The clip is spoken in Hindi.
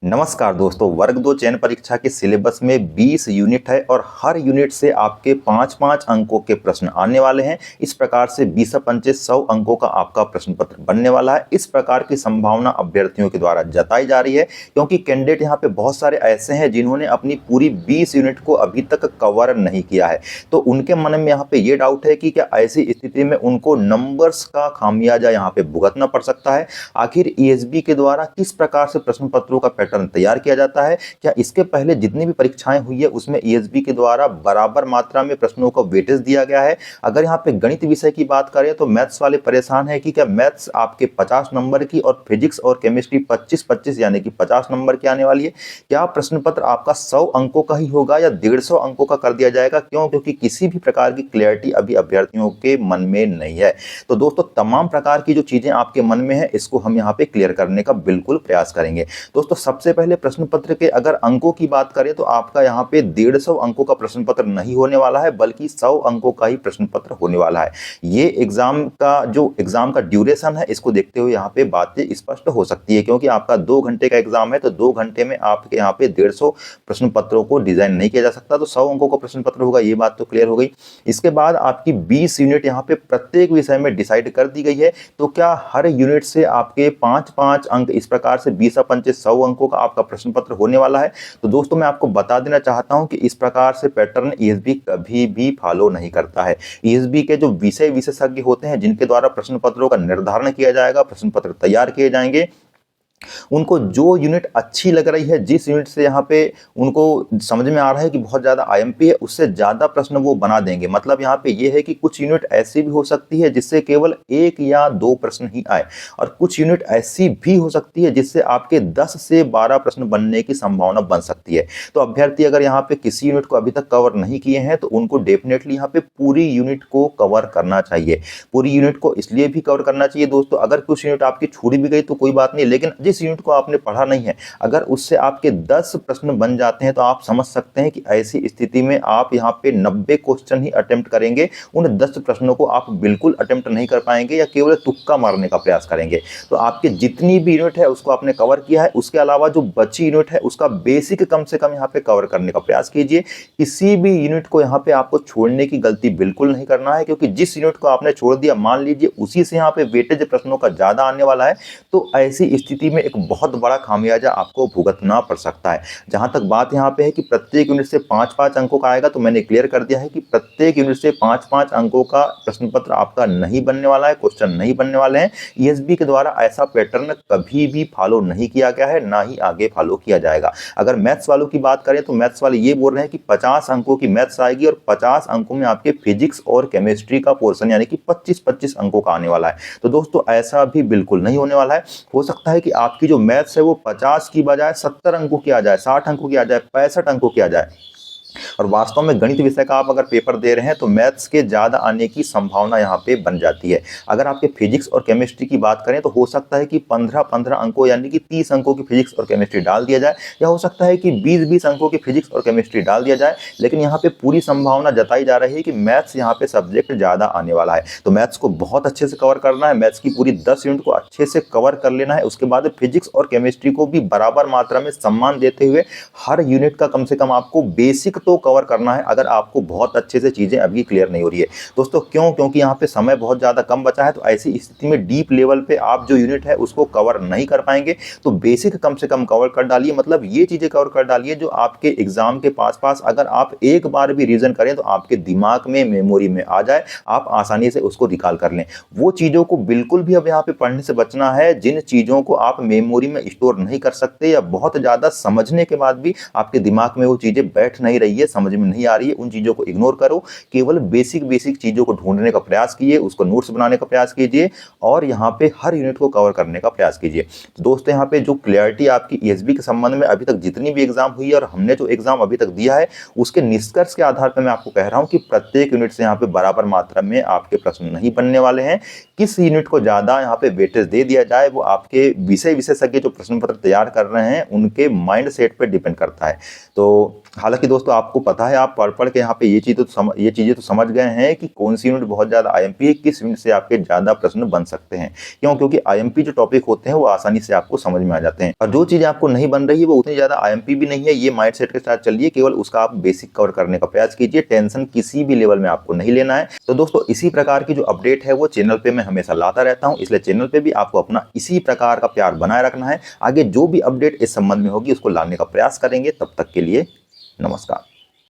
नमस्कार दोस्तों। वर्ग 2 चयन परीक्षा के सिलेबस में 20 यूनिट है और हर यूनिट से आपके 5-5 अंकों के प्रश्न आने वाले हैं। इस प्रकार से 20 पंचे 100 अंकों का आपका प्रश्न पत्र बनने वाला है। इस प्रकार की संभावना अभ्यर्थियों के द्वारा जताई जा रही है क्योंकि कैंडिडेट यहाँ पे बहुत सारे ऐसे हैं जिन्होंने अपनी पूरी 20 यूनिट को अभी तक कवर नहीं किया है। तो उनके मन में यहाँ पे ये डाउट है कि क्या ऐसी स्थिति में उनको नंबर्स का खामियाजा यहाँ पे भुगतना पड़ सकता है। आखिर ईएसबी के द्वारा किस प्रकार से प्रश्न पत्रों का पैटर्न तैयार किया जाता है, क्या इसके पहले जितनी भी परीक्षाएं हुई है उसमें ईएसबी के द्वारा बराबर मात्रा में प्रश्नों को वेटेज दिया गया है। अगर यहाँ पे गणित विषय की बात करें तो मैथ्स वाले परेशान है कि क्या मैथ्स आपके 50 नंबर की और फिजिक्स और केमिस्ट्री 25-25 यानी कि 50 नंबर की आने वाली है। क्या प्रश्न पत्र आपका 100 अंकों का ही होगा या 150 अंकों का कर दिया जाएगा? क्यों? क्योंकि किसी भी प्रकार की क्लैरिटी अभी अभ्यर्थियों के मन में नहीं है। तो दोस्तों, तमाम प्रकार की जो चीजें आपके मन में है इसको हम यहाँ पे क्लियर करने का बिल्कुल प्रयास करेंगे। दोस्तों, सबसे पहले प्रश्न पत्र के अगर अंकों की बात करें तो आपका यहाँ पे 150 अंकों का प्रश्न पत्र नहीं होने वाला है, बल्कि 100 अंकों का ही प्रश्न पत्र होने वाला है। ये एग्जाम का ड्यूरेशन है, इसको देखते हुए यहाँ पे बातें स्पष्ट हो सकती है, क्योंकि आपका 2 घंटे का एग्जाम है तो 2 घंटे में आपके यहाँ पे 150 प्रश्न पत्रों को डिजाइन नहीं किया जा सकता। तो 100 अंकों का प्रश्न पत्र होगा, ये बात तो क्लियर हो गई। इसके बाद आपकी 20 यूनिट यहाँ पे प्रत्येक विषय में डिसाइड कर दी गई है। तो क्या हर यूनिट से आपके 5-5 अंक, इस प्रकार से 20 पंचे 100 अंकों का आपका प्रश्न पत्र होने वाला है? तो दोस्तों, मैं आपको बता देना चाहता हूं कि इस प्रकार से पैटर्न ईएसबी कभी भी फॉलो नहीं करता है। ईएसबी के जो विषय विशेषज्ञ होते हैं जिनके द्वारा प्रश्न पत्रों का निर्धारण किया जाएगा, प्रश्न पत्र तैयार किए जाएंगे, उनको जो यूनिट अच्छी लग रही है, जिस यूनिट से यहाँ पे उनको समझ में आ रहा है कि बहुत ज़्यादा आईएमपी है, उससे ज़्यादा प्रश्न वो बना देंगे। मतलब यहाँ पे ये है कि कुछ यूनिट ऐसी भी हो सकती है जिससे केवल 1 या 2 प्रश्न ही आए, और कुछ यूनिट ऐसी भी हो सकती है जिससे आपके 10 से 12 प्रश्न बनने की संभावना बन सकती है। तो अभ्यर्थी अगर यहाँ पे किसी यूनिट को अभी तक कवर नहीं किए हैं तो उनको डेफिनेटली यहाँ पे पूरी यूनिट को कवर करना चाहिए। पूरी यूनिट को इसलिए भी कवर करना चाहिए दोस्तों, अगर कुछ यूनिट आपकी छूट भी गई तो कोई बात नहीं, लेकिन जिस यूनिट को आपने पढ़ा नहीं है, अगर उससे आपके 10 प्रश्न बन जाते हैं तो आप समझ सकते हैं कि ऐसी स्थिति में आप यहाँ पे 90 क्वेश्चन ही अटेम्प्ट करेंगे। उन 10 प्रश्नों को आप बिल्कुल अटेम्प्ट नहीं कर पाएंगे या केवल तुक्का मारने का प्रयास करेंगे। तो आपकी जितनी भी यूनिट है उसको आपने कवर किया है, उसके अलावा जो बची यूनिट है उसका बेसिक कम से कम यहाँ पे कवर करने का प्रयास कीजिए। किसी भी यूनिट को यहाँ पे आपको छोड़ने की गलती बिल्कुल नहीं करना है, क्योंकि जिस यूनिट को आपने छोड़ दिया, मान लीजिए उसी से यहाँ पे वेटेज प्रश्नों का ज्यादा आने वाला है, तो ऐसी स्थिति में एक बहुत बड़ा खामियाजा आपको भुगतना पड़ सकता है। जहां तक बात यहाँ पे है कि प्रत्येक यूनिट से 5-5 अंकों का आएगा, तो मैंने क्लियर कर दिया है कि प्रत्येक यूनिट से 5-5 अंकों का प्रश्न पत्र आपका नहीं बनने वाला है, क्वेश्चन नहीं बनने वाले हैं। ईएसबी के द्वारा ऐसा पैटर्न कभी भी फॉलो नहीं किया गया है, ना ही आगे फॉलो किया जाएगा। अगर मैथ्स वालों की बात करें तो मैथ्स वाले ये बोल रहे हैं कि 50 अंकों की मैथ्स आएगी और 50 अंकों में आपके फिजिक्स और केमिस्ट्री का पोर्शन यानी कि 25-25 अंकों का आने वाला है। तो दोस्तों, ऐसा भी बिल्कुल नहीं होने वाला है। हो सकता है कि आपकी जो मैथ्स है वो 50 की बजाय 70 अंकों की आ जाए, 60 अंकों की आ जाए, 65 अंकों की आ जाए। और वास्तव में गणित विषय का आप अगर पेपर दे रहे हैं तो मैथ्स के ज़्यादा आने की संभावना यहाँ पे बन जाती है। अगर आपके फिजिक्स और केमिस्ट्री की बात करें तो हो सकता है कि 15-15 अंकों यानी कि 30 अंकों की फिजिक्स और केमिस्ट्री डाल दिया जाए, या हो सकता है कि 20-20 अंकों की फिजिक्स और केमिस्ट्री डाल दिया जाए। लेकिन यहाँ पे पूरी संभावना जताई जा रही है कि मैथ्स यहाँ पे सब्जेक्ट ज़्यादा आने वाला है। तो मैथ्स को बहुत अच्छे से कवर करना है, मैथ्स की पूरी 10 यूनिट को अच्छे से कवर कर लेना है। उसके बाद फिजिक्स और केमिस्ट्री को भी बराबर मात्रा में सम्मान देते हुए हर यूनिट का कम से कम आपको बेसिक तो कवर करना है, अगर आपको बहुत अच्छे से चीजें अभी क्लियर नहीं हो रही है दोस्तों। क्यों? क्योंकि यहाँ पे समय बहुत ज्यादा कम बचा है। तो ऐसी स्थिति में डीप लेवल पे आप जो यूनिट है उसको कवर नहीं कर पाएंगे, तो बेसिक कम से कम कवर कर डालिए। मतलब ये चीजें कवर कर डालिए जो आपके एग्जाम के पास अगर आप एक बार भी रीजन करें तो आपके दिमाग में, मेमोरी में आ जाए, आप आसानी से उसको रिकॉल कर लें। वो चीजों को बिल्कुल भी अब यहाँ पे पढ़ने से बचना है जिन चीजों को आप मेमोरी में स्टोर नहीं कर सकते, या बहुत ज्यादा समझने के बाद भी आपके दिमाग में वो चीजें बैठ नहीं रही है, समझ में नहीं आ रही है, उन चीजों को इग्नोर करो। केवल बेसिक चीजों को ढूंढने का प्रयास कीजिए, उसको नोट्स बनाने का प्रयास कीजिए और यहाँ पे हर यूनिट को कवर करने का प्रयास कीजिए। तो दोस्तों, यहाँ पे जो क्लैरिटी आपकी ईएसबी के संबंध में अभी तक जितनी भी एग्जाम हुई है और हमने जो एग्जाम अभी तक दिया है, उसके निष्कर्ष के आधार पर मैं आपको कह रहा हूँ कि प्रत्येक यूनिट से यहाँ पे बराबर मात्रा में आपके प्रश्न नहीं बनने वाले हैं। किस यूनिट को ज्यादा यहाँ पे वेटेज दे दिया जाए वो आपके विषय विशेषज्ञ जो प्रश्न पत्र तैयार कर रहे हैं उनके माइंड सेट पर डिपेंड करता है। तो हालांकि दोस्तों आपको पता है, आप पढ़ के यहाँ पे ये चीजें तो समझ गए हैं कि कौन सी यूनिट बहुत ज्यादा आईएमपी है, किस यूनिट से आपके ज्यादा प्रश्न बन सकते हैं। क्यों? क्योंकि आईएमपी जो टॉपिक होते हैं वो आसानी से आपको समझ में आ जाते हैं, और जो चीजें आपको नहीं बन रही है वो उतनी ज्यादा आईएमपी भी नहीं है। ये माइंड सेट के साथ चलिए, केवल उसका आप बेसिक कवर करने का प्रयास कीजिए, टेंशन किसी भी लेवल में आपको नहीं लेना है। तो दोस्तों इसी प्रकार की जो अपडेट है वो चैनल पे मैं हमेशा लाता रहता हूँ, इसलिए चैनल पे भी आपको अपना इसी प्रकार का प्यार बनाए रखना है। आगे जो भी अपडेट इस संबंध में होगी उसको लाने का प्रयास करेंगे। तब तक के लिए नमस्कार।